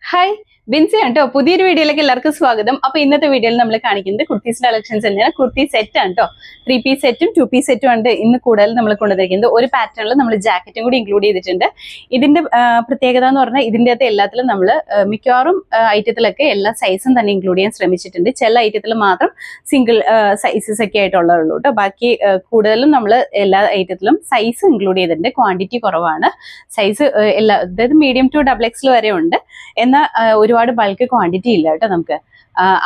Hi Binsi കേട്ടോ. പുതിയൊരു വീഡിയോയിലേക്ക് എല്ലാവർക്കും സ്വാഗതം. അപ്പൊ ഇന്നത്തെ വീഡിയോയിൽ നമ്മൾ കാണിക്കുന്നത് കുർത്തീസിന്റെ കളക്ഷൻസ് തന്നെയാണ്. കുർത്തി സെറ്റ് ആണ് കേട്ടോ. 3 പീസ് സെറ്റും 2 പീസ് സെറ്റും ആണ് ഇന്ന് കൂടുതൽ നമ്മൾ കൊണ്ടുവന്നിരിക്കുന്നത്. ഒരു പാറ്റേണിൽ നമ്മൾ ജാക്കറ്റും കൂടി ഇൻക്ലൂഡ് ചെയ്തിട്ടുണ്ട്. ഇതിന്റെ പ്രത്യേകത എന്ന് പറഞ്ഞാൽ ഇതിന്റെ അകത്ത് എല്ലാത്തിലും നമ്മൾ മിക്കവാറും ഐറ്റത്തിലൊക്കെ എല്ലാ സൈസും തന്നെ ഇൻക്ലൂഡ് ചെയ്യാൻ ശ്രമിച്ചിട്ടുണ്ട്. ചില ഐറ്റത്തിൽ മാത്രം സിംഗിൾ സൈസസ് ഒക്കെ ആയിട്ടുള്ളൂ കേട്ടോ. ബാക്കി കൂടുതലും നമ്മൾ എല്ലാ ഐറ്റത്തിലും സൈസ് ഇൻക്ലൂഡ് ചെയ്തിട്ടുണ്ട്. ക്വാണ്ടിറ്റി കുറവാണ്. സൈസ് എല്ലാ അതായത് മീഡിയം ടു XXL വരെ ഉണ്ട്. എന്നാൽ ഒരുപാട് ബൾക്ക് ക്വാണ്ടിറ്റി ഇല്ല കേട്ടോ. നമുക്ക്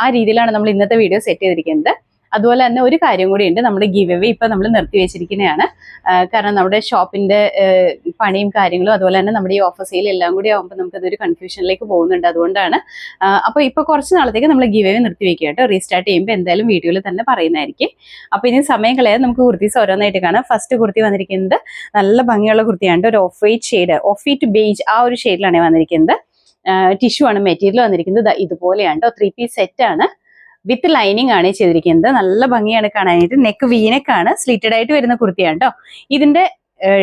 ആ രീതിയിലാണ് നമ്മൾ ഇന്നത്തെ വീഡിയോ സെറ്റ് ചെയ്തിരിക്കുന്നത്. അതുപോലെ തന്നെ ഒരു കാര്യം കൂടി ഉണ്ട്, നമ്മുടെ ഗിവ് അവേ ഇപ്പൊ നമ്മൾ നിർത്തി വെച്ചിരിക്കുന്നതാണ്. കാരണം നമ്മുടെ ഷോപ്പിന്റെ പണിയും കാര്യങ്ങളും അതുപോലെ തന്നെ നമ്മുടെ ഈ ഓഫർ സെയിൽ എല്ലാം കൂടി ആകുമ്പോൾ നമുക്കതൊരു കൺഫ്യൂഷനിലേക്ക് പോകുന്നുണ്ട്. അതുകൊണ്ടാണ് അപ്പൊ ഇപ്പൊ കുറച്ച് നാളത്തേക്ക് നമ്മൾ ഗിവ് അവേ നിർത്തി വെക്കുക കേട്ടോ. റീസ്റ്റാർട്ട് ചെയ്യുമ്പോൾ എന്തായാലും വീഡിയോയിൽ തന്നെ പറയുന്നതായിരിക്കും. അപ്പൊ ഇനി സമയം കളയാതെ നമുക്ക് കുർത്തീസ് ഓരോന്നായിട്ട് കാണാം. ഫസ്റ്റ് കുർത്തി വന്നിരിക്കുന്നത് നല്ല ഭംഗിയുള്ള കുർത്തിയാണ്. ഒരു of white shade, of white beige ആ ഒരു ഷെയ്ഡിലാണ് വന്നിരിക്കുന്നത്. ടിഷ്യൂ ആണ് മെറ്റീരിയൽ വന്നിരിക്കുന്നത്. ഇതുപോലെയാണ് കേട്ടോ. 3 പീസ് സെറ്റ് ആണ്. വിത്ത് ലൈനിങ് ആണ് ചെയ്തിരിക്കുന്നത്. നല്ല ഭംഗിയാണ് കാണാനായിട്ട്. നെക്ക് വീനെക്കാണ്, സ്ലിറ്റഡ് ആയിട്ട് വരുന്ന കുർത്തിയാണ് കേട്ടോ. ഇതിന്റെ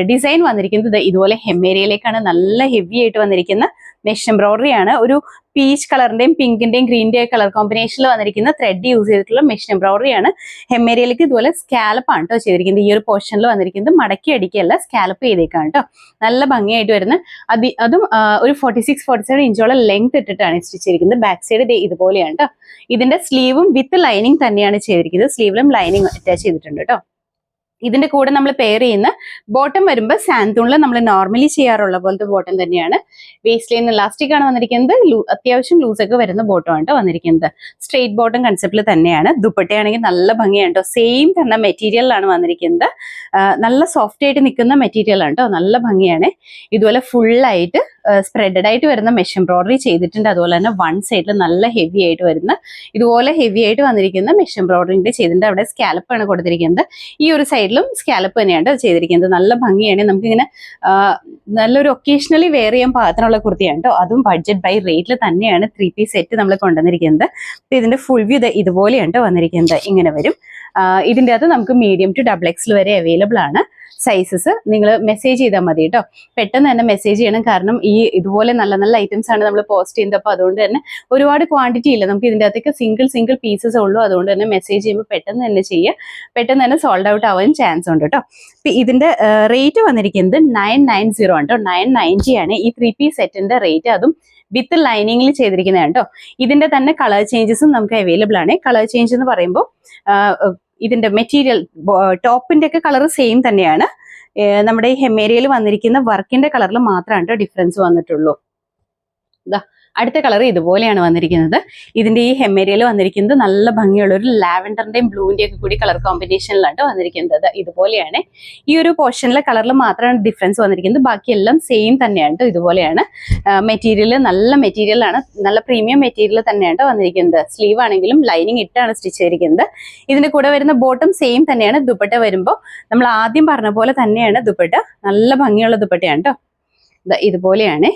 ഡിസൈൻ വന്നിരിക്കുന്നത് ഇതുപോലെ ഹെമ്മേരിയയിലേക്കാണ്. നല്ല ഹെവി ആയിട്ട് വന്നിരിക്കുന്ന മെഷ് എംബ്രോയിഡറി ആണ്. ഒരു പീച്ച് കളറിന്റെയും പിങ്കിന്റെയും ഗ്രീന്റെയും കളർ കോമ്പിനേഷനിൽ വന്നിരിക്കുന്ന ത്രെഡ് യൂസ് ചെയ്തിട്ടുള്ള മെഷ് എംബ്രോയിഡറി ആണ്. ഹെമ്മേരിയയിലേക്ക് ഇതുപോലെ സ്കാലപ്പ് ആണ് കേട്ടോ ചെയ്തിരിക്കുന്നത്. ഈ ഒരു പോർഷനിൽ വന്നിരിക്കുന്നത് മടക്കി അടിക്കല്ല, സ്കാലപ്പ് ചെയ്തേക്കാണ് കേട്ടോ. നല്ല ഭംഗിയായിട്ട് വരുന്ന അതും ഒരു 46-47 ഇഞ്ചോളം ലെങ്ത് ഇട്ടിട്ടാണ് സ്റ്റിച്ച് ചെയ്തിരിക്കുന്നത്. ബാക്ക് സൈഡ് ഇതുപോലെയാണ് കേട്ടോ. ഇതിന്റെ സ്ലീവും വിത്ത് ലൈനിങ് തന്നെയാണ് ചെയ്തിരിക്കുന്നത്. സ്ലീവിലും ലൈനിങ് അറ്റാച്ച് ചെയ്തിട്ടുണ്ട് കേട്ടോ. ഇതിന്റെ കൂടെ നമ്മൾ പെയർ ചെയ്യുന്ന ബോട്ടം വരുമ്പോൾ സാന്തൂണിൽ നമ്മൾ നോർമലി ചെയ്യാറുള്ള പോലത്തെ ബോട്ടം തന്നെയാണ്. വേസ്റ്റ് ലൈൻ ഇലാസ്റ്റിക് ആണ് വന്നിരിക്കുന്നത്. അത്യാവശ്യം ലൂസൊക്കെ വരുന്ന ബോട്ടം ആണ് വന്നിരിക്കുന്നത്. സ്ട്രെയിറ്റ് ബോട്ടം കൺസെപ്റ്റിൽ തന്നെയാണ്. ദുപ്പട്ടയാണെങ്കിൽ നല്ല ഭംഗിയാണ് കേട്ടോ. സെയിം തന്നെ മെറ്റീരിയലിലാണ് വന്നിരിക്കുന്നത്. നല്ല സോഫ്റ്റ് ആയിട്ട് നിൽക്കുന്ന മെറ്റീരിയൽ ആണ് കേട്ടോ. നല്ല ഭംഗിയാണ്. ഇതുപോലെ ഫുള്ളായിട്ട് സ്പ്രെഡഡ് ആയിട്ട് വരുന്ന മെഷ് എംബ്രോയിഡറി ചെയ്തിട്ടുണ്ട്. അതുപോലെ തന്നെ വൺ സൈഡിൽ നല്ല ഹെവി ആയിട്ട് വരുന്ന ഇതുപോലെ ഹെവി ആയിട്ട് വന്നിരിക്കുന്ന മെഷ് എംബ്രോയിഡറി ചെയ്തിട്ടുണ്ട്. അവിടെ സ്കാലപ്പ് ആണ് കൊടുത്തിരിക്കുന്നത്. ഈ ഒരു സൈഡിലും സ്കാലപ്പ് തന്നെയാണ് ചെയ്തിരിക്കുന്നത്. നല്ല ഭംഗിയാണ്. നമുക്കിങ്ങനെ നല്ലൊരു ഒക്കേഷണലി വെയർ ചെയ്യാൻ പാകത്തിനുള്ള കുർത്തിയാണ് കേട്ടോ. അതും ബഡ്ജറ്റ് ബൈ റേറ്റിൽ തന്നെയാണ് 3 പീസ് സെറ്റ് നമ്മൾ കൊണ്ടുവന്നിരിക്കുന്നത്. ഇതിന്റെ ഫുൾ വ്യൂ ഇതുപോലെയാണ് കേട്ടോ വന്നിരിക്കുന്നത്. ഇങ്ങനെ വരും. ഇതിൻ്റെ അകത്ത് നമുക്ക് മീഡിയം ടു XXL വരെ അവൈലബിൾ ആണ്. സൈസസ് നിങ്ങൾ മെസ്സേജ് ചെയ്താൽ മതി കേട്ടോ. പെട്ടെന്ന് തന്നെ മെസ്സേജ് ചെയ്യണം. കാരണം ഈ ഇതുപോലെ നല്ല നല്ല ഐറ്റംസ് ആണ് നമ്മൾ പോസ്റ്റ് ചെയ്യുന്നത്. അപ്പോൾ അതുകൊണ്ട് തന്നെ ഒരുപാട് ക്വാണ്ടിറ്റി ഇല്ല. നമുക്ക് ഇതിൻ്റെ അകത്തേക്ക് സിംഗിൾ പീസസ് ഉള്ളൂ. അതുകൊണ്ട് തന്നെ മെസ്സേജ് ചെയ്യുമ്പോൾ പെട്ടെന്ന് തന്നെ ചെയ്യുക. പെട്ടെന്ന് തന്നെ സോൾഡ് ഔട്ട് ആവാൻ ചാൻസ് ഉണ്ട് കേട്ടോ. ഇതിന്റെ റേറ്റ് വന്നിരിക്കുന്നത് 990 ആണ് കേട്ടോ. 990 ആണ് ഈ 3 പീസ് സെറ്റിന്റെ റേറ്റ്. അതും വിത്ത് ലൈനിങ്ങിൽ ചെയ്തിരിക്കുന്നതാണ് കേട്ടോ. ഇതിന്റെ തന്നെ കളർ ചേഞ്ചസും നമുക്ക് അവൈലബിൾ ആണ്. കളർ ചേഞ്ച് എന്ന് പറയുമ്പോൾ ഇതിന്റെ മെറ്റീരിയൽ ടോപ്പിന്റെ ഒക്കെ കളർ സെയിം തന്നെയാണ്. നമ്മുടെ ഈ ഹെമ്മേരിയയിൽ വന്നിരിക്കുന്ന വർക്കിന്റെ കളറിൽ മാത്രമാണ് ഡിഫറൻസ് വന്നിട്ടുള്ളൂ. അടുത്ത കളർ ഇതുപോലെയാണ് വന്നിരിക്കുന്നത്. ഇതിന്റെ ഈ ഹെമ്മേരിയയിൽ വന്നിരിക്കുന്നത് നല്ല ഭംഗിയുള്ള ഒരു ലാവൻഡറിന്റെയും ബ്ലൂവിന്റെയും ഒക്കെ കൂടി കളർ കോമ്പിനേഷനിലാണ് വന്നിരിക്കുന്നത്. ഇതുപോലെയാണ്. ഈ ഒരു പോർഷനിലെ കളറിൽ മാത്രമാണ് ഡിഫറൻസ് വന്നിരിക്കുന്നത്. ബാക്കിയെല്ലാം സെയിം തന്നെയാണ്. ഇതുപോലെയാണ്. മെറ്റീരിയൽ നല്ല മെറ്റീരിയലാണ്. നല്ല പ്രീമിയം മെറ്റീരിയൽ തന്നെയാണ് വന്നിരിക്കുന്നത്. സ്ലീവ് ആണെങ്കിലും ലൈനിങ് ഇട്ടാണ് സ്റ്റിച്ച് ചെയ്തിരിക്കുന്നത്. ഇതിന്റെ കൂടെ വരുന്ന ബോട്ടം സെയിം തന്നെയാണ്. ദുപ്പട്ട വരുമ്പോൾ നമ്മൾ ആദ്യം പറഞ്ഞ പോലെ തന്നെയാണ് ദുപ്പട്ട. നല്ല ഭംഗിയുള്ള ദുപ്പട്ടയാണ് കേട്ടോ. ഇതുപോലെയാണ്.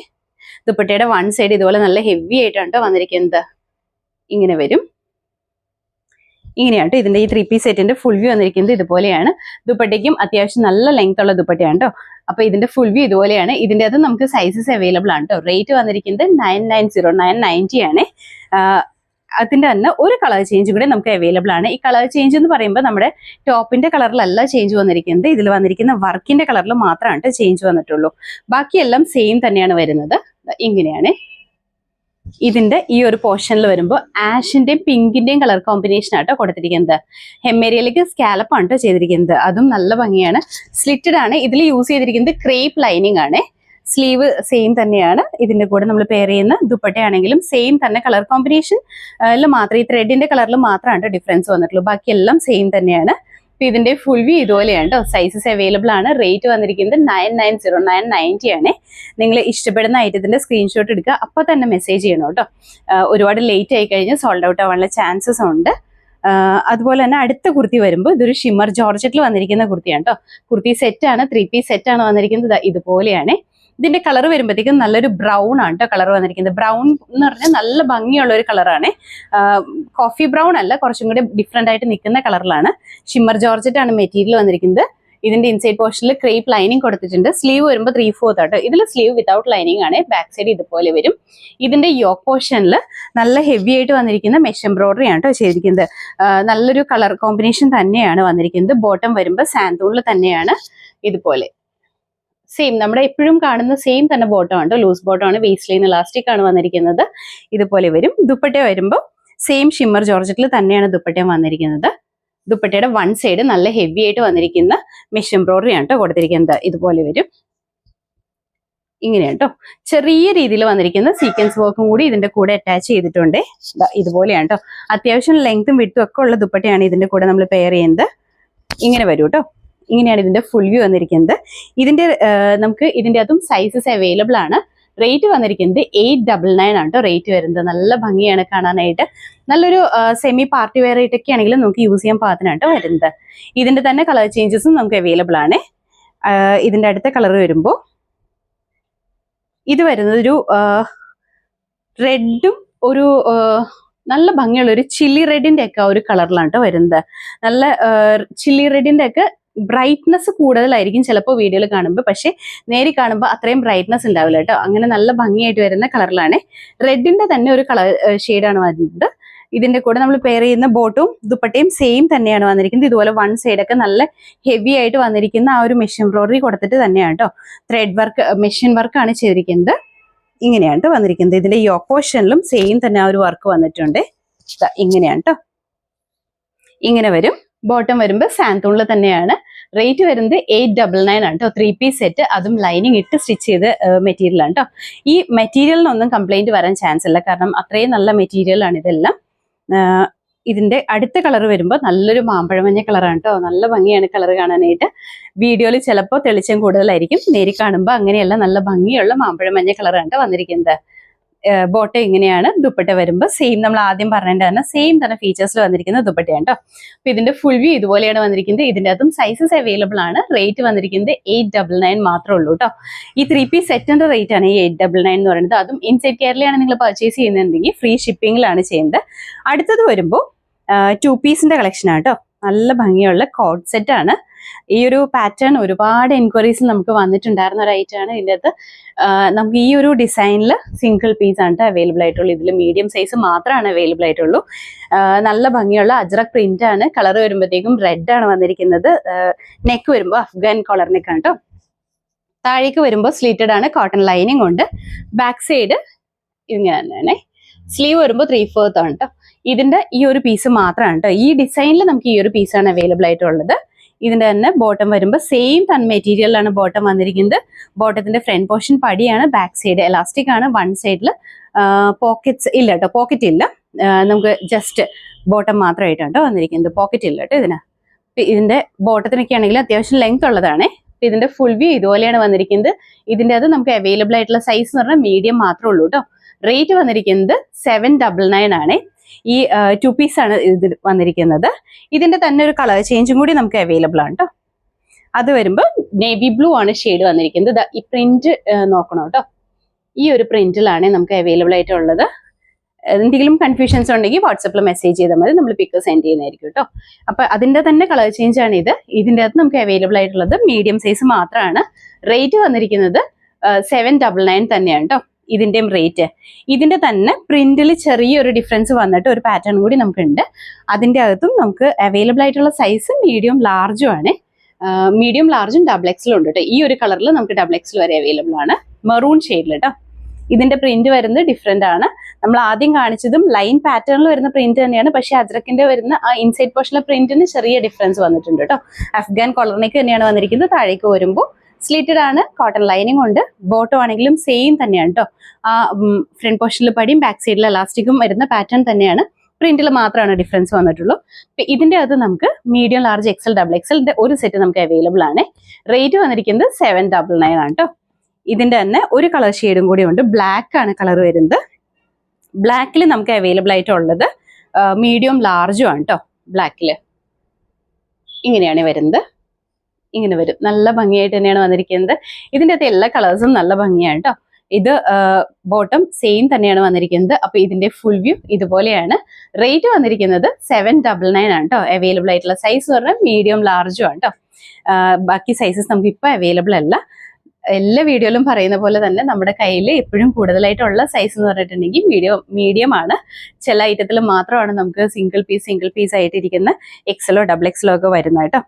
ദുപ്പട്ടയുടെ വൺ സൈഡ് ഇതുപോലെ നല്ല ഹെവി ആയിട്ടാണ് വന്നിരിക്കുന്നത്. ഇങ്ങനെ വരും. ഇങ്ങനെയാണ് ഇതിന്റെ ഈ 3 പീസ് സെറ്റിന്റെ ഫുൾ വ്യൂ വന്നിരിക്കുന്നത്. ഇതുപോലെയാണ്. ദുപ്പട്ടയ്ക്കും അത്യാവശ്യം നല്ല ലെങ്ത് ഉള്ള ദുപ്പട്ടയാണ് കേട്ടോ. അപ്പൊ ഇതിന്റെ ഫുൾ വ്യൂ ഇതുപോലെയാണ്. ഇതിന്റെ അത് നമുക്ക് സൈസസ് അവൈലബിൾ ആണ് കേട്ടോ. റേറ്റ് വന്നിരിക്കുന്നത് 990 ആണ്. അതിന്റെ തന്നെ ഒരു കളർ ചേഞ്ച് കൂടെ നമുക്ക് അവൈലബിൾ ആണ്. ഈ കളർ ചേഞ്ച് എന്ന് പറയുമ്പോൾ നമ്മുടെ ടോപ്പിന്റെ കളറിലല്ല ചേഞ്ച് വന്നിരിക്കുന്നത്. ഇതിൽ വന്നിരിക്കുന്ന വർക്കിന്റെ കളറിൽ മാത്രമാണ് ചേഞ്ച് വന്നിട്ടുള്ളൂ. ബാക്കിയെല്ലാം സെയിം തന്നെയാണ് വരുന്നത്. ഇങ്ങനെയാണ്. ഇതിന്റെ ഈ ഒരു പോർഷനിൽ വരുമ്പോൾ ആഷിന്റെയും പിങ്കിന്റെയും കളർ കോമ്പിനേഷൻ ആട്ടോ കൊടുത്തിരിക്കുന്നത്. ഹെമ്മേരിയയിലേക്ക് സ്കാലപ്പ് ആണ് കേട്ടോ ചെയ്തിരിക്കുന്നത്. അതും നല്ല ഭംഗിയാണ്. സ്ലിറ്റഡ് ആണ്. ഇതിൽ യൂസ് ചെയ്തിരിക്കുന്നത് ക്രേപ്പ് ലൈനിങ് ആണ്. സ്ലീവ് സെയിം തന്നെയാണ്. ഇതിന്റെ കൂടെ നമ്മൾ പെയർ ചെയ്യുന്ന ദുപ്പട്ടയാണെങ്കിലും സെയിം തന്നെ കളർ കോമ്പിനേഷൻ മാത്രം ഈ ത്രെഡിന്റെ കളറിൽ മാത്രമാണ് ഡിഫറൻസ് വന്നിട്ടുള്ളൂ. ബാക്കിയെല്ലാം സെയിം തന്നെയാണ്. ഇതിന്റെ ഫുൾ വ്യൂ ഇതുപോലെയാണ് കേട്ടോ. സൈസസ് അവൈലബിൾ ആണ്. റേറ്റ് വന്നിരിക്കുന്നത് 990 ആണ്. നിങ്ങൾ ഇഷ്ടപ്പെടുന്ന ഐറ്റത്തിന്റെ സ്ക്രീൻഷോട്ട് എടുക്കുക. അപ്പോൾ തന്നെ മെസ്സേജ് ചെയ്യണം കേട്ടോ. ഒരുപാട് ലേറ്റ് ആയി കഴിഞ്ഞാൽ സോൾഡ് ഔട്ട് ആവാനുള്ള ചാൻസസ് ഉണ്ട്. അതുപോലെ തന്നെ അടുത്ത കുർത്തി വരുമ്പോൾ ഇതൊരു ഷിമ്മർ ജോർജറ്റിൽ വന്നിരിക്കുന്ന കുർത്തിയാണ് കേട്ടോ. കുർത്തി സെറ്റ് ആണ്. 3 പീസ് സെറ്റ് ആണ് വന്നിരിക്കുന്നത്. ഇതുപോലെയാണ്. ഇതിന്റെ കളർ വരുമ്പോഴത്തേക്കും നല്ലൊരു ബ്രൗൺ ആണ് കേട്ടോ കളർ വന്നിരിക്കുന്നത്. ബ്രൗൺ എന്ന് പറഞ്ഞാൽ നല്ല ഭംഗിയുള്ള ഒരു കളറാണ്. കോഫി ബ്രൗൺ അല്ല, കുറച്ചും കൂടി ഡിഫറെന്റ് ആയിട്ട് നിൽക്കുന്ന കളറിലാണ്. ഷിമ്മർ ജോർജറ്റ് ആണ് മെറ്റീരിയൽ വന്നിരിക്കുന്നത്. ഇതിന്റെ ഇൻസൈഡ് പോർഷനിൽ ക്രേപ്പ് ലൈനിങ് കൊടുത്തിട്ടുണ്ട്. സ്ലീവ് വരുമ്പോൾ 3/4 ആട്ടോ. ഇതിൽ സ്ലീവ് വിതൗട്ട് ലൈനിങ് ആണ്. ബാക്ക് സൈഡ് ഇതുപോലെ വരും. ഇതിന്റെ യോക്ക് പോർഷനിൽ നല്ല ഹെവി ആയിട്ട് വന്നിരിക്കുന്ന മെഷ് എംബ്രോയിഡറി ആണ് കേട്ടോ ചെയ്തിരിക്കുന്നത്. നല്ലൊരു കളർ കോമ്പിനേഷൻ തന്നെയാണ് വന്നിരിക്കുന്നത്. ബോട്ടം വരുമ്പോൾ സാൻഡൂണിൽ തന്നെയാണ് ഇതുപോലെ സെയിം നമ്മുടെ എപ്പോഴും കാണുന്ന സെയിം തന്നെ ബോട്ടം ആണ്. ലൂസ് ബോട്ടം ആണ്. വേസ്റ്റ് ലൈൻ ഇലാസ്റ്റിക് ആണ് വന്നിരിക്കുന്നത്. ഇതുപോലെ വരും. ദുപ്പട്ട വരുമ്പോൾ സെയിം ഷിമ്മർ ജോർജറ്റിൽ തന്നെയാണ് ദുപ്പട്ടയും വന്നിരിക്കുന്നത്. ദുപ്പട്ടയുടെ വൺ സൈഡ് നല്ല ഹെവി ആയിട്ട് വന്നിരിക്കുന്ന മെഷ് എംബ്രോയിഡറി ആണ് കേട്ടോ കൊടുത്തിരിക്കുന്നത്. ഇതുപോലെ വരും. ഇങ്ങനെയാണ് കേട്ടോ. ചെറിയ രീതിയിൽ വന്നിരിക്കുന്ന സീക്വൻസ് വർക്കും കൂടി ഇതിന്റെ കൂടെ അറ്റാച്ച് ചെയ്തിട്ടുണ്ട്. ഇതുപോലെയാണ് കേട്ടോ. അത്യാവശ്യം ലെങ്തും വിട്ടും ഒക്കെ ഉള്ള ദുപ്പട്ടയാണ് ഇതിന്റെ കൂടെ നമ്മൾ പെയർ ചെയ്യുന്നത്. ഇങ്ങനെ വരും കേട്ടോ. ഇങ്ങനെയാണ് ഇതിന്റെ ഫുൾ വ്യൂ വന്നിരിക്കുന്നത്. ഇതിന്റെ നമുക്ക് ഇതിന്റെ അതും സൈസസ് അവൈലബിൾ ആണ്. റേറ്റ് വന്നിരിക്കുന്നത് 899 ആണ് കേട്ടോ റേറ്റ് വരുന്നത്. നല്ല ഭംഗിയാണ് കാണാനായിട്ട്. നല്ലൊരു സെമി പാർട്ടി വെയർ ആയിട്ടൊക്കെ ആണെങ്കിലും നമുക്ക് യൂസ് ചെയ്യാൻ പാകത്തിനാണ് കേട്ടോ വരുന്നത്. ഇതിന്റെ തന്നെ കളർ ചേഞ്ചസും നമുക്ക് അവൈലബിൾ ആണ്. ഇതിന്റെ അടുത്ത കളർ വരുമ്പോൾ ഇത് വരുന്നത് ഒരു റെഡും ഒരു നല്ല ഭംഗിയുള്ള ഒരു ചില്ലി റെഡിന്റെ ഒക്കെ ഒരു കളറിലാണ് കേട്ടോ വരുന്നത്. നല്ല ചില്ലി റെഡിന്റെ ഒക്കെ ബ്രൈറ്റ്നസ് കൂടുതലായിരിക്കും ചിലപ്പോൾ വീഡിയോയിൽ കാണുമ്പോൾ. പക്ഷെ നേരി കാണുമ്പോൾ അത്രയും ബ്രൈറ്റ്നസ് ഉണ്ടാവില്ല കേട്ടോ. അങ്ങനെ നല്ല ഭംഗിയായിട്ട് വരുന്ന കളറിലാണ്. റെഡിന്റെ തന്നെ ഒരു കളർ ഷെയ്ഡാണ് വരുന്നത്. ഇതിന്റെ കൂടെ നമ്മൾ പെയർ ചെയ്യുന്ന ബോട്ടും ദുപ്പട്ടയും സെയിം തന്നെയാണ് വന്നിരിക്കുന്നത്. ഇതുപോലെ വൺ സൈഡൊക്കെ നല്ല ഹെവി ആയിട്ട് വന്നിരിക്കുന്ന ആ ഒരു മെഷീൻ എംബ്രോയിഡറി കൊടുത്തിട്ട് തന്നെയാണ് കേട്ടോ. ത്രെഡ് വർക്ക് മെഷീൻ വർക്കാണ് ചെയ്തിരിക്കുന്നത്. ഇങ്ങനെയാണ് കേട്ടോ വന്നിരിക്കുന്നത്. ഇതിന്റെ യോക്ക് പോർഷനിലും സെയിം തന്നെ ആ ഒരു വർക്ക് വന്നിട്ടുണ്ട്. ഇങ്ങനെയാണ് കേട്ടോ. ഇങ്ങനെ വരും. ബോട്ടം വരുമ്പോൾ സാന്തൂണിൽ തന്നെയാണ്. റേറ്റ് വരുന്നത് 899 ആണ് കേട്ടോ. 3 പീസ് സെറ്റ്, അതും ലൈനിങ് ഇട്ട് സ്റ്റിച്ച് ചെയ്ത് മെറ്റീരിയൽ ആണ് കേട്ടോ. ഈ മെറ്റീരിയലിനൊന്നും കംപ്ലൈന്റ് വരാൻ ചാൻസ് ഇല്ല. കാരണം അത്രയും നല്ല മെറ്റീരിയൽ ആണ് ഇതെല്ലാം. ഇതിന്റെ അടുത്ത കളർ വരുമ്പോൾ നല്ലൊരു മാമ്പഴമഞ്ഞ കളറാണ് കേട്ടോ. നല്ല ഭംഗിയാണ് കളർ കാണാനായിട്ട്. വീഡിയോയിൽ ചിലപ്പോൾ തെളിച്ചം കൂടുതലായിരിക്കും. നേരി കാണുമ്പോൾ അങ്ങനെയല്ല, നല്ല ഭംഗിയുള്ള മാമ്പഴമഞ്ഞ കളറാണ് കേട്ടോ വന്നിരിക്കുന്നത്. ബോട്ടം ഇങ്ങനെയാണ്. ദുപ്പട്ട വരുമ്പോൾ സെയിം നമ്മൾ ആദ്യം പറഞ്ഞതിന്റെ തന്നെ സെയിം തന്നെ ഫീച്ചേഴ്സിൽ വന്നിരിക്കുന്ന ദുപ്പട്ടയാണ് കേട്ടോ. അപ്പൊ ഇതിന്റെ ഫുൾ വ്യൂ ഇതുപോലെയാണ് വന്നിരിക്കുന്നത്. ഇതിന്റെ അതും സൈസസ് അവൈലബിൾ ആണ്. റേറ്റ് വന്നിരിക്കുന്നത് 899 മാത്രമേ ഉള്ളൂ കേട്ടോ. ഈ 3 പീസ് സെറ്റിന്റെ റേറ്റ് ആണ് ഈ 899 എന്ന് പറയുന്നത്. അതും ഇൻസൈഡ് കേരളയാണ് നിങ്ങൾ പർച്ചേസ് ചെയ്യുന്നുണ്ടെങ്കിൽ ഫ്രീ ഷിപ്പിംഗിലാണ് ചെയ്യുന്നത്. അടുത്തത് വരുമ്പോൾ 2 പീസിന്റെ കളക്ഷൻ ആണ് കേട്ടോ. നല്ല ഭംഗിയുള്ള കോഡ് സെറ്റ് ആണ്. ഈ ഒരു പാറ്റേൺ ഒരുപാട് എൻക്വയറീസ് നമുക്ക് വന്നിട്ടുണ്ടായിരുന്ന ഒരു ഐറ്റം ആണ്. ഇതിൻ്റെ അകത്ത് നമുക്ക് ഈ ഒരു ഡിസൈനിൽ സിംഗിൾ പീസ് ആണ് അവൈലബിൾ ആയിട്ടുള്ളൂ. ഇതിൽ മീഡിയം സൈസ് മാത്രമാണ് അവൈലബിൾ ആയിട്ടുള്ളൂ. നല്ല ഭംഗിയുള്ള അജ്രക് പ്രിന്റ് ആണ്. കളർ വരുമ്പോഴത്തേക്കും റെഡ് ആണ് വന്നിരിക്കുന്നത്. നെക്ക് വരുമ്പോൾ അഫ്ഗാൻ കോളർ നെക്കാണ് കേട്ടോ. താഴേക്ക് വരുമ്പോൾ സ്ലീറ്റഡ് ആണ്. കോട്ടൺ ലൈനിങ് ഉണ്ട്. ബാക്ക് സൈഡ് ഇങ്ങനെ തന്നെ. സ്ലീവ് വരുമ്പോൾ 3/4 ആണ് കേട്ടോ. ഇതിന്റെ ഈ ഒരു പീസ് മാത്രമാണ് കേട്ടോ. ഈ ഡിസൈനിൽ നമുക്ക് ഈ ഒരു പീസാണ് അവൈലബിൾ ആയിട്ടുള്ളത്. ഇതിന്റെ തന്നെ ബോട്ടം വരുമ്പോൾ സെയിം തന്നെ മെറ്റീരിയലാണ് ബോട്ടം വന്നിരിക്കുന്നത്. ബോട്ടത്തിന്റെ ഫ്രണ്ട് പോർഷൻ പടിയാണ്. ബാക്ക് സൈഡ് എലാസ്റ്റിക് ആണ്. വൺ സൈഡിൽ പോക്കറ്റ്സ് ഇല്ല കേട്ടോ. പോക്കറ്റ് ഇല്ല. നമുക്ക് ജസ്റ്റ് ബോട്ടം മാത്രമായിട്ടാണ് കേട്ടോ വന്നിരിക്കുന്നത്. പോക്കറ്റ് ഇല്ല കേട്ടോ ഇതിന്. ഇതിന്റെ ബോട്ടത്തിനൊക്കെ ആണെങ്കിൽ അത്യാവശ്യം ലെങ്ത് ഉള്ളതാണ്. ഇതിന്റെ ഫുൾ വ്യൂ ഇതുപോലെയാണ് വന്നിരിക്കുന്നത്. ഇതിന്റെ അത് നമുക്ക് അവൈലബിൾ ആയിട്ടുള്ള സൈസ് എന്ന് പറഞ്ഞാൽ മീഡിയം മാത്രമേ ഉള്ളൂ കേട്ടോ. റേറ്റ് വന്നിരിക്കുന്നത് 799 ആണ്. ഈ 2 പീസ് ആണ് ഇത് വന്നിരിക്കുന്നത്. ഇതിന്റെ തന്നെ ഒരു കളർ ചേഞ്ചും കൂടി നമുക്ക് അവൈലബിൾ ആണ് കേട്ടോ. അത് വരുമ്പോൾ നേവി ബ്ലൂ ആണ് ഷെയ്ഡ് വന്നിരിക്കുന്നത്. ഈ പ്രിന്റ് നോക്കണം കേട്ടോ. ഈ ഒരു പ്രിന്റിലാണ് നമുക്ക് അവൈലബിൾ ആയിട്ടുള്ളത്. എന്തെങ്കിലും കൺഫ്യൂഷൻസ് ഉണ്ടെങ്കിൽ വാട്സപ്പിൽ മെസ്സേജ് ചെയ്താൽ മതി. നമ്മൾ പിക്ക് സെൻഡ് ചെയ്യുന്നതായിരിക്കും കേട്ടോ. അപ്പൊ അതിന്റെ തന്നെ കളർ ചേഞ്ച് ആണ് ഇത്. ഇതിന്റെ അകത്ത് നമുക്ക് അവൈലബിൾ ആയിട്ടുള്ളത് മീഡിയം സൈസ് മാത്രമാണ്. റേറ്റ് വന്നിരിക്കുന്നത് 799 തന്നെയാണ് കേട്ടോ. ഇതിന്റെയും റേറ്റ്. ഇതിന്റെ തന്നെ പ്രിന്റിൽ ചെറിയൊരു ഡിഫറൻസ് വന്നിട്ട് ഒരു പാറ്റേൺ കൂടി നമുക്കുണ്ട്. അതിന്റെ അകത്തും നമുക്ക് അവൈലബിൾ ആയിട്ടുള്ള സൈസ് മീഡിയം ലാർജും ആണ്. മീഡിയം ലാർജും XXL ഉണ്ട് കേട്ടോ. ഈ ഒരു കളറിൽ നമുക്ക് XXL വരെ അവൈലബിൾ ആണ്. മെറൂൺ ഷെയ്ഡിൽ കേട്ടോ. ഇതിന്റെ പ്രിന്റ് വരുന്നത് ഡിഫറെന്റ് ആണ്. നമ്മൾ ആദ്യം കാണിച്ചതും ലൈൻ പാറ്റേണിൽ വരുന്ന പ്രിന്റ് തന്നെയാണ്. പക്ഷെ അജ്രക്കിന്റെ വരുന്ന ആ ഇൻസൈഡ് പോർഷനിലെ പ്രിന്റിന് ചെറിയ ഡിഫറൻസ് വന്നിട്ടുണ്ട് കേട്ടോ. അഫ്ഗാൻ കോളറിനേക്ക് തന്നെയാണ് വന്നിരിക്കുന്നത്. താഴേക്ക് വരുമ്പോൾ സ്ലീറ്റഡ് ആണ്. കോട്ടൺ ലൈനിങ് ഉണ്ട്. ബോട്ടം ആണെങ്കിലും സെയിം തന്നെയാണ് കേട്ടോ. ആ ഫ്രണ്ട് പോർഷനിൽ പടിയും ബാക്ക് സൈഡിൽ എലാസ്റ്റിക്കും വരുന്ന പാറ്റേൺ തന്നെയാണ്. പ്രിന്റിൽ മാത്രമാണ് ഡിഫറൻസ് വന്നിട്ടുള്ളൂ. ഇതിന്റെ അത് നമുക്ക് മീഡിയം ലാർജ് XL XXL ഒരു സെറ്റ് നമുക്ക് അവൈലബിൾ ആണ്. റേറ്റ് വന്നിരിക്കുന്നത് 799 ആണ് കേട്ടോ. ഇതിന്റെ തന്നെ ഒരു കളർ ഷെയ്ഡും കൂടി ഉണ്ട്. ബ്ലാക്ക് ആണ് കളർ വരുന്നത്. ബ്ലാക്കിൽ നമുക്ക് അവൈലബിൾ ആയിട്ടുള്ളത് മീഡിയം ലാർജും ആണ് കേട്ടോ. ബ്ലാക്കിൽ ഇങ്ങനെയാണ് വരുന്നത്. ഇങ്ങനെ വരും. നല്ല ഭംഗിയായിട്ട് തന്നെയാണ് വന്നിരിക്കുന്നത്. ഇതിൻ്റെ അകത്ത് എല്ലാ കളേഴ്സും നല്ല ഭംഗിയാണ് കേട്ടോ. ഇത് ബോട്ടം സെയിം തന്നെയാണ് വന്നിരിക്കുന്നത്. അപ്പൊ ഇതിന്റെ ഫുൾ വ്യൂ ഇതുപോലെയാണ്. റേറ്റ് വന്നിരിക്കുന്നത് 799 ആണ് കേട്ടോ. അവൈലബിൾ ആയിട്ടുള്ള സൈസ് പറഞ്ഞാൽ മീഡിയം ലാർജും ആണ് കേട്ടോ. ബാക്കി സൈസസ് നമുക്ക് ഇപ്പൊ അവൈലബിൾ അല്ല. എല്ലാ വീഡിയോയിലും പറയുന്ന പോലെ തന്നെ നമ്മുടെ കയ്യിൽ എപ്പോഴും കൂടുതലായിട്ടുള്ള സൈസ് എന്ന് പറഞ്ഞിട്ടുണ്ടെങ്കിൽ മീഡിയം ആണ്. ചില ഐറ്റത്തിൽ മാത്രമാണ് നമുക്ക് സിംഗിൾ പീസ് ആയിട്ട് ഇരിക്കുന്ന എക്സലോ ഡബിൾ എക്സലോ ഒക്കെ വരുന്നത് കേട്ടോ.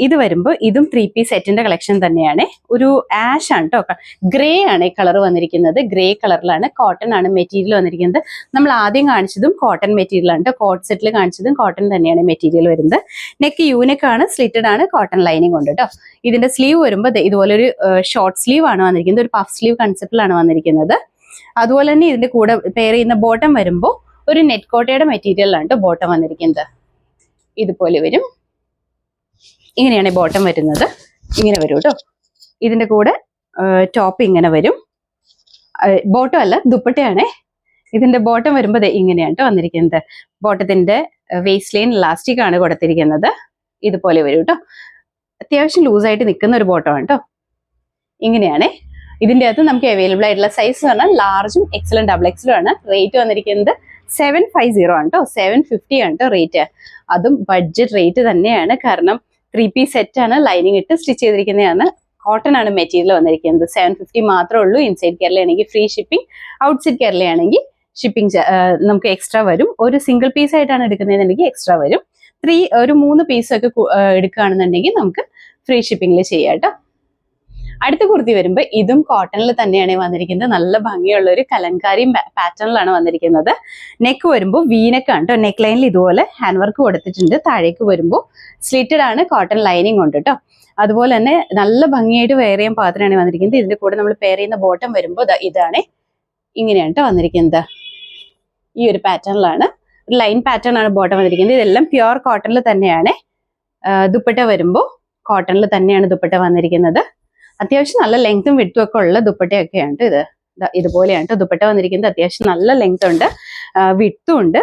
ഇത് വരുമ്പോൾ ഇതും 3 പീസ് സെറ്റിന്റെ കളക്ഷൻ തന്നെയാണ്. ഒരു ആഷ് ആണ് കേട്ടോ, ഗ്രേ ആണ് ഈ കളർ വന്നിരിക്കുന്നത്. ഗ്രേ കളറിലാണ്, കോട്ടൺ ആണ് മെറ്റീരിയൽ വന്നിരിക്കുന്നത്. നമ്മൾ ആദ്യം കാണിച്ചതും കോട്ടൺ മെറ്റീരിയൽ ആണ് കേട്ടോ. കോട്ട് സെറ്റിൽ കാണിച്ചതും കോട്ടൺ തന്നെയാണ് മെറ്റീരിയൽ വരുന്നത്. നെക്ക് യൂണിക് ആണ്, സ്ലിറ്റഡ് ആണ്, കോട്ടൺ ലൈനിങ് ഉണ്ട് കേട്ടോ. ഇതിന്റെ സ്ലീവ് വരുമ്പോൾ ഇതുപോലെ ഒരു ഷോർട്ട് സ്ലീവ് ആണ് വന്നിരിക്കുന്നത്. ഒരു പഫ് സ്ലീവ് കൺസെപ്റ്റിലാണ് വന്നിരിക്കുന്നത്. അതുപോലെ തന്നെ ഇതിന്റെ കൂടെ പെയർ ചെയ്യുന്ന ബോട്ടം വരുമ്പോൾ ഒരു നെറ്റ് കോട്ടയുടെ മെറ്റീരിയലാണ് കേട്ടോ ബോട്ടം വന്നിരിക്കുന്നത്. ഇതുപോലെ വരും. ഇങ്ങനെയാണ് ബോട്ടം വരുന്നത്. ഇങ്ങനെ വരും കേട്ടോ. ഇതിന്റെ കൂടെ ടോപ്പ് ഇങ്ങനെ വരും. ബോട്ടം അല്ല, ദുപ്പട്ടയാണേ. ഇതിന്റെ ബോട്ടം വരുമ്പോൾ ഇങ്ങനെയാണ് കേട്ടോ വന്നിരിക്കുന്നത്. ബോട്ടത്തിന്റെ വേസ്റ്റ് ലൈൻ ഇലാസ്റ്റിക് ആണ് കൊടുത്തിരിക്കുന്നത്. ഇതുപോലെ വരും കേട്ടോ. അത്യാവശ്യം ലൂസായിട്ട് നിൽക്കുന്ന ഒരു ബോട്ടം ആണ് കേട്ടോ. ഇങ്ങനെയാണേ. ഇതിന്റെ അകത്ത് നമുക്ക് അവൈലബിൾ ആയിട്ടുള്ള സൈസ് പറഞ്ഞാൽ ലാർജും എക്സലും ഡബിൾ എക്സലും ആണ്. റേറ്റ് വന്നിരിക്കുന്നത് 750 ആണ് കേട്ടോ. 750 ആണ് കേട്ടോ റേറ്റ്. അതും ബഡ്ജറ്റ് റേറ്റ് തന്നെയാണ്. കാരണം 3 പീസ് സെറ്റ് ആണ്, ലൈനിങ് ഇട്ട് സ്റ്റിച്ച് ചെയ്തിരിക്കുന്നതാണ്. കോട്ടൺ ആണ് മെറ്റീരിയൽ വന്നിരിക്കുന്നത്. 750 മാത്രമേ ഉള്ളൂ. ഇൻസൈഡ് കേരളയാണെങ്കിൽ ഫ്രീ ഷിപ്പിംഗ്, ഔട്ട്സൈഡ് കേരളയാണെങ്കിൽ ഷിപ്പിംഗ് നമുക്ക് എക്സ്ട്രാ വരും. ഒരു സിംഗിൾ പീസ് ആയിട്ടാണ് എടുക്കുന്നതെന്നുണ്ടെങ്കിൽ എക്സ്ട്രാ വരും. ഒരു 3 പീസൊക്കെ എടുക്കുകയാണെന്നുണ്ടെങ്കിൽ നമുക്ക് ഫ്രീ ഷിപ്പിംഗിൽ ചെയ്യാം കേട്ടോ. അടുത്ത കുർത്തി വരുമ്പോൾ ഇതും കോട്ടണിൽ തന്നെയാണ് വന്നിരിക്കുന്നത്. നല്ല ഭംഗിയുള്ള ഒരു കലങ്കാരി പാറ്റേണിലാണ് വന്നിരിക്കുന്നത്. നെക്ക് വരുമ്പോൾ വീനെക്കാണ് കേട്ടോ. നെക്ക് ലൈനിൽ ഇതുപോലെ ഹാൻഡ് വർക്ക് കൊടുത്തിട്ടുണ്ട്. താഴേക്ക് വരുമ്പോൾ സ്ലിറ്റഡ് ആണ്, കോട്ടൺ ലൈനിങ് ഉണ്ട് കേട്ടോ. അതുപോലെ തന്നെ നല്ല ഭംഗിയായിട്ട് വെയർ ചെയ്യാൻ പാത്രമാണ് വന്നിരിക്കുന്നത്. ഇതിന്റെ കൂടെ നമ്മൾ പെയർ ചെയ്യുന്ന ബോട്ടം വരുമ്പോൾ ഇതാണ്, ഇങ്ങനെയാണ് കേട്ടോ വന്നിരിക്കുന്നത്. ഈ ഒരു പാറ്റേണിലാണ്, ഒരു ലൈൻ പാറ്റേൺ ആണ് ബോട്ടം വന്നിരിക്കുന്നത്. ഇതെല്ലാം പ്യുവർ കോട്ടണിൽ തന്നെയാണ്. ദുപ്പട്ട വരുമ്പോൾ കോട്ടണിൽ തന്നെയാണ് ദുപ്പട്ട വന്നിരിക്കുന്നത്. അത്യാവശ്യം നല്ല ലെങ്ത്തും വിട്ടും ഒക്കെ ഉള്ള ദുപ്പട്ടയൊക്കെയാണ് ഇത്. ഇതുപോലെയാണ് ദുപ്പട്ട വന്നിരിക്കുന്നത്. അത്യാവശ്യം നല്ല ലെങ്ത് ഉണ്ട്, വിട്ടും ഉണ്ട്.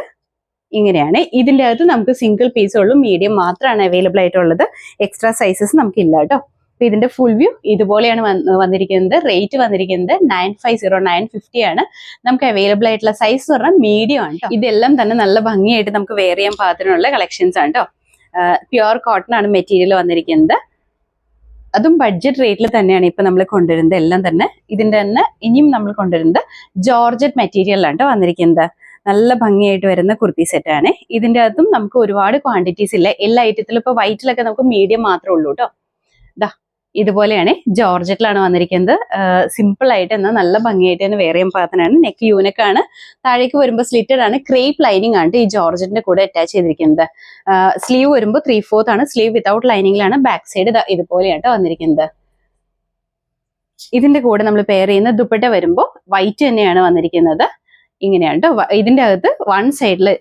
ഇങ്ങനെയാണ്. ഇതിൻ്റെ അകത്ത് നമുക്ക് സിംഗിൾ പീസേ ഉള്ളൂ, മീഡിയം മാത്രമാണ് അവൈലബിൾ ആയിട്ടുള്ളത്. എക്സ്ട്രാ സൈസസ് നമുക്ക് ഇല്ല കേട്ടോ. അപ്പൊ ഇതിന്റെ ഫുൾ വ്യൂ ഇതുപോലെയാണ് വന്നിരിക്കുന്നത്. റേറ്റ് വന്നിരിക്കുന്നത് 950 ആണ്. നമുക്ക് അവൈലബിൾ ആയിട്ടുള്ള സൈസ് പറഞ്ഞാൽ മീഡിയം ആണ് കേട്ടോ. ഇതെല്ലാം തന്നെ നല്ല ഭംഗിയായിട്ട് നമുക്ക് വെയർ ചെയ്യാൻ പാകത്തിനുള്ള കളക്ഷൻസ് ആണ് കേട്ടോ. പ്യുവർ കോട്ടൺ ആണ് മെറ്റീരിയൽ വന്നിരിക്കുന്നത്. അതും ബഡ്ജറ്റ് റേറ്റിൽ തന്നെയാണ് ഇപ്പൊ നമ്മൾ കൊണ്ടുവരുന്നത്. എല്ലാം തന്നെ ഇതിന്റെ തന്നെ ഇനിയും നമ്മൾ കൊണ്ടുവരുന്നത് ജോർജറ്റ് മെറ്റീരിയലാണ് കേട്ടോ വന്നിരിക്കുന്നത്. നല്ല ഭംഗിയായിട്ട് വരുന്ന കുർത്തി സെറ്റ് ആണ്. ഇതിന്റെ അകത്തും നമുക്ക് ഒരുപാട് ക്വാണ്ടിറ്റീസ് ഇല്ല. എല്ലാ ഐറ്റത്തിലും ഇപ്പൊ വൈറ്റിലൊക്കെ നമുക്ക് മീഡിയം മാത്രമേ ഉള്ളൂ കേട്ടോ. ഇതുപോലെയാണ് ജോർജറ്റിലാണ് വന്നിരിക്കുന്നത്. സിമ്പിൾ ആയിട്ട് എന്നാൽ നല്ല ഭംഗിയായിട്ട് തന്നെ വെയർ ചെയ്യാൻ പാകത്തിനാണ്. നെക്ക് യൂണിക്കാണ്, താഴേക്ക് വരുമ്പോൾ സ്ലിറ്റഡ് ആണ്, ക്രേപ്പ് ലൈനിങ് ആണ് ഈ ജോർജറ്റിന്റെ കൂടെ അറ്റാച്ച് ചെയ്തിരിക്കുന്നത്. സ്ലീവ് വരുമ്പോൾ 3/4 ആണ്, സ്ലീവ് വിത്തൗട്ട് ലൈനിങ്ങിലാണ്. ബാക്ക് സൈഡ് ഇതുപോലെയാണ് വന്നിരിക്കുന്നത്. ഇതിന്റെ കൂടെ നമ്മൾ പെയർ ചെയ്യുന്ന ദുപ്പട്ട വരുമ്പോൾ വൈറ്റ് തന്നെയാണ് വന്നിരിക്കുന്നത്. ഇങ്ങനെയാണ് കേട്ടോ. ഇതിന്റെ അകത്ത് വൺ സൈഡില്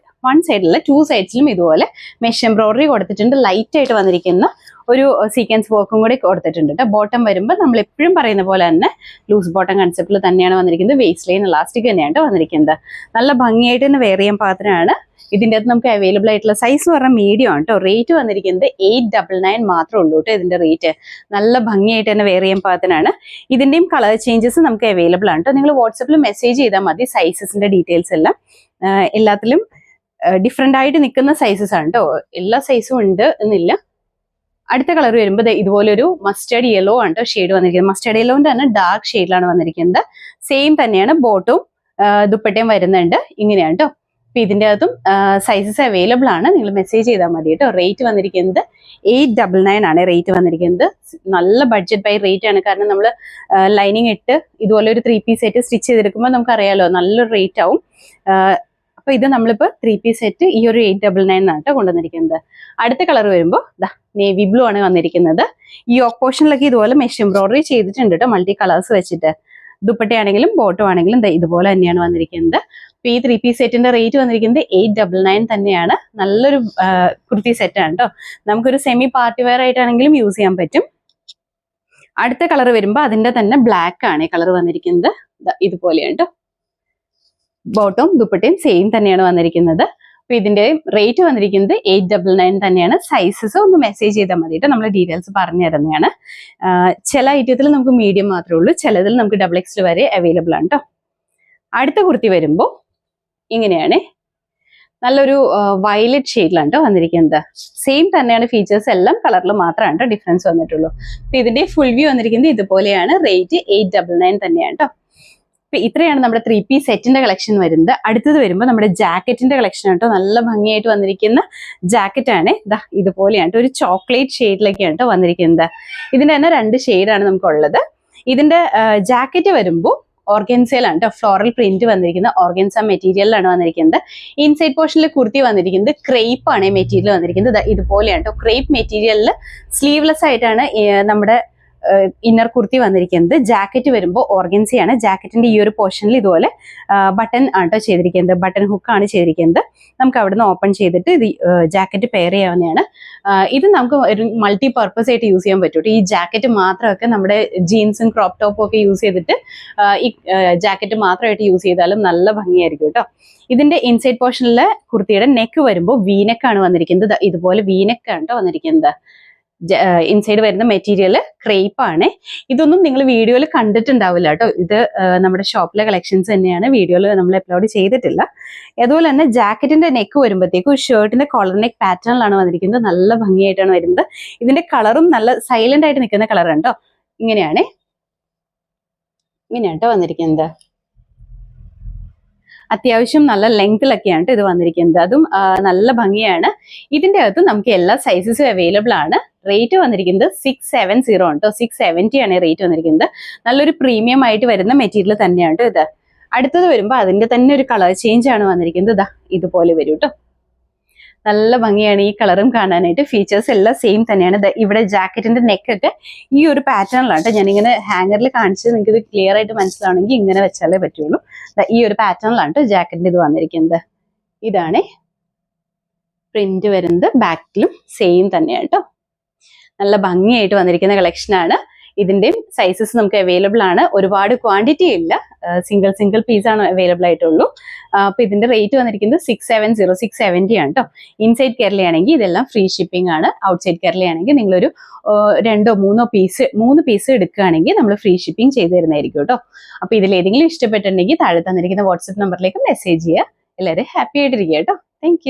2 സൈഡ്സിലും ഇതുപോലെ മെഷ് എംബ്രോയിഡറി കൊടുത്തിട്ടുണ്ട്. ലൈറ്റ് ആയിട്ട് വന്നിരിക്കുന്ന ഒരു സീക്വൻസ് വർക്കും കൂടി കൊടുത്തിട്ടുണ്ട് കേട്ടോ. ബോട്ടം വരുമ്പോൾ നമ്മൾ എപ്പോഴും പറയുന്ന പോലെ തന്നെ ലൂസ് ബോട്ടം കൺസെപ്റ്റിൽ തന്നെയാണ് വന്നിരിക്കുന്നത്. വേസ്റ്റ് ലൈൻ ഇലാസ്റ്റിക് തന്നെയാണ് വന്നിരിക്കുന്നത്. നല്ല ഭംഗിയായിട്ട് തന്നെ വെയർ ചെയ്യാൻ പാകത്തിനാണ്. ഇതിൻ്റെ അകത്ത് നമുക്ക് അവൈലബിൾ ആയിട്ടുള്ള സൈസ് പറഞ്ഞാൽ മീഡിയം ആണ് കേട്ടോ. റേറ്റ് വന്നിരിക്കുന്നത് 899 മാത്രമേ ഉള്ളൂ കേട്ടോ. ഇതിന്റെ റേറ്റ് നല്ല ഭംഗിയായിട്ട് തന്നെ വെയർ ചെയ്യാൻ പാകത്തിനാണ്. ഇതിന്റെയും കളർ ചേഞ്ചസ് നമുക്ക് അവൈലബിൾ ആണ് കേട്ടോ. നിങ്ങൾ വാട്സപ്പിൽ മെസ്സേജ് ചെയ്താൽ മതി. സൈസസിന്റെ ഡീറ്റെയിൽസ് എല്ലാം എല്ലാത്തിലും ഡിഫറെന്റ് ആയിട്ട് നിൽക്കുന്ന സൈസസ് ആണ് കേട്ടോ. എല്ലാ സൈസും ഉണ്ട് എന്നില്ല. അടുത്ത കളർ വരുമ്പോൾ ഇതുപോലെ ഒരു മസ്റ്റേർഡ് യെല്ലോ ആണ് കേട്ടോ ഷെയ്ഡ് വന്നിരിക്കുന്നത്. മസ്റ്റേർഡ് യെല്ലോന്റെ തന്നെ ഡാർക്ക് ഷെയ്ഡിലാണ് വന്നിരിക്കുന്നത്. സെയിം തന്നെയാണ് ബോട്ടും ദുപ്പട്ടയും വരുന്നുണ്ട്. ഇങ്ങനെയാണ് കേട്ടോ. അപ്പൊ ഇതിന്റെ അകത്തും സൈസസ് അവൈലബിൾ ആണ്. നിങ്ങൾ മെസ്സേജ് ചെയ്താൽ മതി കേട്ടോ. റേറ്റ് വന്നിരിക്കുന്നത് 899 ആണ് റേറ്റ് വന്നിരിക്കുന്നത്. നല്ല ബഡ്ജറ്റ് ബൈ റേറ്റ് ആണ്. കാരണം നമ്മൾ ലൈനിങ് ഇട്ട് ഇതുപോലെ ഒരു 3 പീസ് സെറ്റ് സ്റ്റിച്ച് ചെയ്തെടുക്കുമ്പോൾ നമുക്കറിയാലോ നല്ലൊരു റേറ്റ് ആവും. അപ്പൊ ഇത് നമ്മളിപ്പോ 3 പീസ് സെറ്റ് ഈ ഒരു 899 ആണ് കേട്ടോ കൊണ്ടുവന്നിരിക്കുന്നത്. അടുത്ത കളർ വരുമ്പോൾ നേവി ബ്ലൂ ആണ് വന്നിരിക്കുന്നത്. ഈ ഓപ്പോഷനിലൊക്കെ ഇതുപോലെ മെഷ് എംബ്രോയിഡറി ചെയ്തിട്ടുണ്ട് കേട്ടോ, മൾട്ടി കളേഴ്സ് വെച്ചിട്ട്. ദുപ്പട്ടയാണെങ്കിലും ബോട്ടം ആണെങ്കിലും ഇതുപോലെ തന്നെയാണ് വന്നിരിക്കുന്നത്. അപ്പൊ ഈ 3 പീസ് സെറ്റിന്റെ റേറ്റ് വന്നിരിക്കുന്നത് 899 തന്നെയാണ്. നല്ലൊരു കുർത്തി സെറ്റ് ആണ് കേട്ടോ. നമുക്കൊരു സെമി പാർട്ടി വെയർ ആയിട്ടാണെങ്കിലും യൂസ് ചെയ്യാൻ പറ്റും. അടുത്ത കളർ വരുമ്പോൾ അതിന്റെ തന്നെ ബ്ലാക്ക് ആണ് ഈ കളർ വന്നിരിക്കുന്നത്. ഇതുപോലെയാണ് കേട്ടോ. ബോട്ടവും ദുപ്പട്ടയും സെയിം തന്നെയാണ് വന്നിരിക്കുന്നത്. അപ്പൊ ഇതിന്റെ റേറ്റ് വന്നിരിക്കുന്നത് 899 തന്നെയാണ്. സൈസസ് ഒന്ന് മെസ്സേജ് ചെയ്താൽ മതി കേട്ടോ, നമ്മൾ ഡീറ്റെയിൽസ് പറഞ്ഞു തരുന്നതാണ്. ചില ഐറ്റത്തിൽ നമുക്ക് മീഡിയം മാത്രമേ ഉള്ളൂ, ചിലതിൽ നമുക്ക് XXL വരെ അവൈലബിൾ ആണ് കേട്ടോ. അടുത്ത കുർത്തി വരുമ്പോൾ ഇങ്ങനെയാണ്, നല്ലൊരു വയലറ്റ് ഷെയ്ഡിലാണ് കേട്ടോ വന്നിരിക്കുന്നത്. സെയിം തന്നെയാണ് ഫീച്ചേഴ്സ്, എല്ലാം കളറിൽ മാത്രമാണ് കേട്ടോ ഡിഫറൻസ് വന്നിട്ടുള്ളൂ. അപ്പൊ ഇതിന്റെ ഫുൾ വ്യൂ വന്നിരിക്കുന്നത് ഇതുപോലെയാണ്. റേറ്റ് 899 തന്നെയാണ് കേട്ടോ. അപ്പൊ ഇത്രയാണ് നമ്മുടെ 3-piece സെറ്റിന്റെ കളക്ഷൻ വരുന്നത്. അടുത്തത് വരുമ്പോൾ നമ്മുടെ ജാക്കറ്റിന്റെ കളക്ഷൻ ആണ് കേട്ടോ. നല്ല ഭംഗിയായിട്ട് വന്നിരിക്കുന്ന ജാക്കറ്റ് ആണ്. ഇതുപോലെയാണ് ഒരു ചോക്ലേറ്റ് ഷെയ്ഡിലൊക്കെയാണ് കേട്ടോ വന്നിരിക്കുന്നത്. ഇതിന്റെ തന്നെ 2 ഷെയ്ഡാണ് നമുക്കുള്ളത്. ഇതിന്റെ ജാക്കറ്റ് വരുമ്പോൾ ഓർഗൻസയിലാണ് കേട്ടോ, ഫ്ലോറൽ പ്രിന്റ് വന്നിരിക്കുന്ന ഓർഗൻസ മെറ്റീരിയലിലാണ് വന്നിരിക്കുന്നത്. ഇൻസൈഡ് പോർഷനിൽ കുർത്തി വന്നിരിക്കുന്നത് ക്രേപ്പ് ആണ് മെറ്റീരിയൽ വന്നിരിക്കുന്നത്. ഇതുപോലെയാണ് കേട്ടോ, ക്രേപ്പ് മെറ്റീരിയലിൽ സ്ലീവ്ലെസ് ആയിട്ടാണ് നമ്മുടെ ഇന്നർ കുർത്തി വന്നിരിക്കുന്നത്. ജാക്കറ്റ് വരുമ്പോൾ ഓർഗൻസിയാണ്. ജാക്കറ്റിന്റെ ഈ ഒരു പോർഷനിൽ ഇതുപോലെ ബട്ടൺ ആണ് ചെയ്തിരിക്കുന്നത്, ബട്ടൺ ഹുക്കാണ് ചെയ്തിരിക്കുന്നത്. നമുക്ക് അവിടുന്ന് ഓപ്പൺ ചെയ്തിട്ട് ഇത് ജാക്കറ്റ് പെയർ ചെയ്യാവുന്നതാണ്. ഇത് നമുക്ക് ഒരു മൾട്ടി പർപ്പസ് ആയിട്ട് യൂസ് ചെയ്യാൻ പറ്റും. ഈ ജാക്കറ്റ് മാത്രമൊക്കെ നമ്മുടെ ജീൻസും ക്രോപ്പ് ടോപ്പും ഒക്കെ യൂസ് ചെയ്തിട്ട് ഈ ജാക്കറ്റ് മാത്രമായിട്ട് യൂസ് ചെയ്താലും നല്ല ഭംഗിയായിരിക്കും കേട്ടോ. ഇതിന്റെ ഇൻസൈഡ് പോർഷനിലെ കുർത്തിയുടെ നെക്ക് വരുമ്പോൾ വീനെക്കാണ് വന്നിരിക്കുന്നത്. ഇതുപോലെ വീനെക്കാണ് കേട്ടോ വന്നിരിക്കുന്നത്. ഇൻസൈഡ് വരുന്ന മെറ്റീരിയൽ ക്രേപ്പ് ആണ്. ഇതൊന്നും നിങ്ങൾ വീഡിയോയിൽ കണ്ടിട്ടുണ്ടാവില്ല കേട്ടോ. ഇത് നമ്മുടെ ഷോപ്പിലെ കളക്ഷൻസ് തന്നെയാണ്, വീഡിയോയിൽ നമ്മൾ അപ്ലോഡ് ചെയ്തിട്ടില്ല. അതുപോലെ തന്നെ ജാക്കറ്റിന്റെ നെക്ക് വരുമ്പോഴത്തേക്കും ഷർട്ടിന്റെ കോളർ നെക്ക് പാറ്റേണിലാണ് വന്നിരിക്കുന്നത്. നല്ല ഭംഗിയായിട്ടാണ് വരുന്നത്. ഇതിന്റെ കളറും നല്ല സൈലന്റ് ആയിട്ട് നിൽക്കുന്ന കളറാണ് കേട്ടോ. ഇങ്ങനെയാണ് കേട്ടോ വന്നിരിക്കുന്നത്. അത്യാവശ്യം നല്ല ലെങ്തിലൊക്കെയാണ് ഇത് വന്നിരിക്കുന്നത്. അതും നല്ല ഭംഗിയാണ്. ഇതിന്റെ അകത്ത് നമുക്ക് എല്ലാ സൈസസും അവൈലബിൾ ആണ്. റേറ്റ് വന്നിരിക്കുന്നത് 670 ആണ് കേട്ടോ. 670 ആണ് റേറ്റ് വന്നിരിക്കുന്നത്. നല്ലൊരു പ്രീമിയം ആയിട്ട് വരുന്ന മെറ്റീരിയൽ തന്നെയാണ് കേട്ടോ ഇത്. അടുത്തത് വരുമ്പോൾ അതിന്റെ തന്നെ ഒരു കളർ ചേഞ്ച് ആണ് വന്നിരിക്കുന്നത്. ഇതുപോലെ വരും കേട്ടോ. നല്ല ഭംഗിയാണ് ഈ കളറും കാണാനായിട്ട്. ഫീച്ചേഴ്സ് എല്ലാം സെയിം തന്നെയാണ്. ഇവിടെ ജാക്കറ്റിന്റെ നെക്കൊക്കെ ഈ ഒരു പാറ്റേണിലാണ്. ഞാനിങ്ങനെ ഹാങ്ങറിൽ കാണിച്ചത് നിങ്ങൾക്ക് ഇത് ക്ലിയർ ആയിട്ട് മനസ്സിലാവണമെങ്കിൽ ഇങ്ങനെ വെച്ചാലേ പറ്റുള്ളൂ. ഈ ഒരു പാറ്റേണിലാണ് ജാക്കറ്റിന്റെ ഇത് വന്നിരിക്കുന്നത്. ഇതാണ് പ്രിന്റ് വരുന്നത്. ബാക്കിലും സെയിം തന്നെയാണ് കേട്ടോ. നല്ല ഭംഗിയായിട്ട് വന്നിരിക്കുന്ന കളക്ഷനാണ്. ഇതിന്റെയും സൈസസ് നമുക്ക് അവൈലബിൾ ആണ്. ഒരുപാട് ക്വാണ്ടിറ്റി ഇല്ല, സിംഗിൾ പീസ് ആണ് അവൈലബിൾ ആയിട്ടുള്ളൂ. അപ്പൊ ഇതിന്റെ റേറ്റ് വന്നിരിക്കുന്നത് 670 ആണ് കേട്ടോ. ഇൻസൈഡ് കേരളയാണെങ്കിൽ ഇതെല്ലാം ഫ്രീ ഷിപ്പിംഗ് ആണ്. ഔട്ട്സൈഡ് കേരളയാണെങ്കിൽ നിങ്ങളൊരു 2-3 പീസ് എടുക്കുകയാണെങ്കിൽ നമ്മൾ ഫ്രീ ഷിപ്പിംഗ് ചെയ്ത് തരുന്നതായിരിക്കും കേട്ടോ. അപ്പൊ ഇതിൽ ഏതെങ്കിലും ഇഷ്ടപ്പെട്ടിട്ടുണ്ടെങ്കിൽ താഴെ തന്നിരിക്കുന്ന വാട്സ്ആപ്പ് നമ്പറിലേക്ക് മെസ്സേജ് ചെയ്യുക. എല്ലാവരും ഹാപ്പി ആയിട്ടിരിക്കുക കേട്ടോ. താങ്ക്